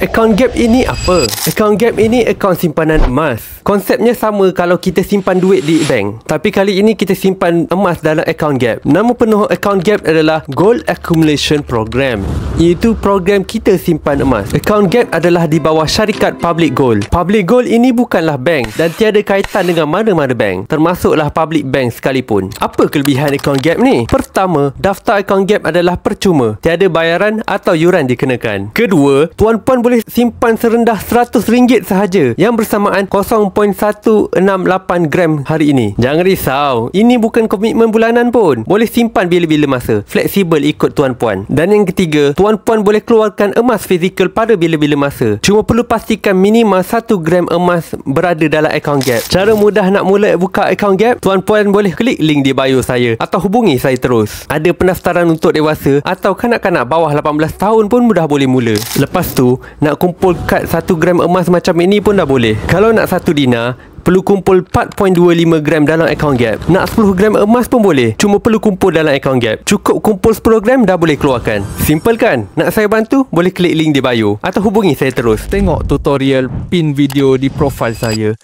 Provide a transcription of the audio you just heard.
Account Gap ini apa? Account Gap ini akaun simpanan emas. Konsepnya sama kalau kita simpan duit di bank, tapi kali ini kita simpan emas dalam account Gap. Nama penuh account Gap adalah Gold Accumulation Program, iaitu program kita simpan emas. Account Gap adalah di bawah syarikat Public Gold. Public Gold ini bukanlah bank dan tiada kaitan dengan mana-mana bank, termasuklah public bank sekalipun. Apa kelebihan account Gap ni? Pertama, daftar account Gap adalah percuma, tiada bayaran atau yuran dikenakan. Kedua, tuan-puan boleh simpan serendah RM100 sahaja, yang bersamaan 0.168 gram hari ini. Jangan risau, ini bukan komitmen bulanan pun. Boleh simpan bila-bila masa, fleksibel ikut tuan-puan. Dan yang ketiga, tuan-puan boleh keluarkan emas fizikal pada bila-bila masa. Cuma perlu pastikan minimal 1 gram emas berada dalam account Gap. Cara mudah nak mula buka account Gap, tuan-puan boleh klik link di bio saya atau hubungi saya terus. Ada pendaftaran untuk dewasa atau kanak-kanak bawah 18 tahun pun dah boleh mula. Lepas tu, nak kumpul kad 1 gram emas macam ini pun dah boleh. Kalau nak 1 dinar, perlu kumpul 4.25 gram dalam account Gap. Nak 10 gram emas pun boleh, cuma perlu kumpul dalam account Gap. Cukup kumpul 10 gram dah boleh keluarkan. Simple kan? Nak saya bantu? Boleh klik link di bio atau hubungi saya terus. Tengok tutorial pin video di profil saya.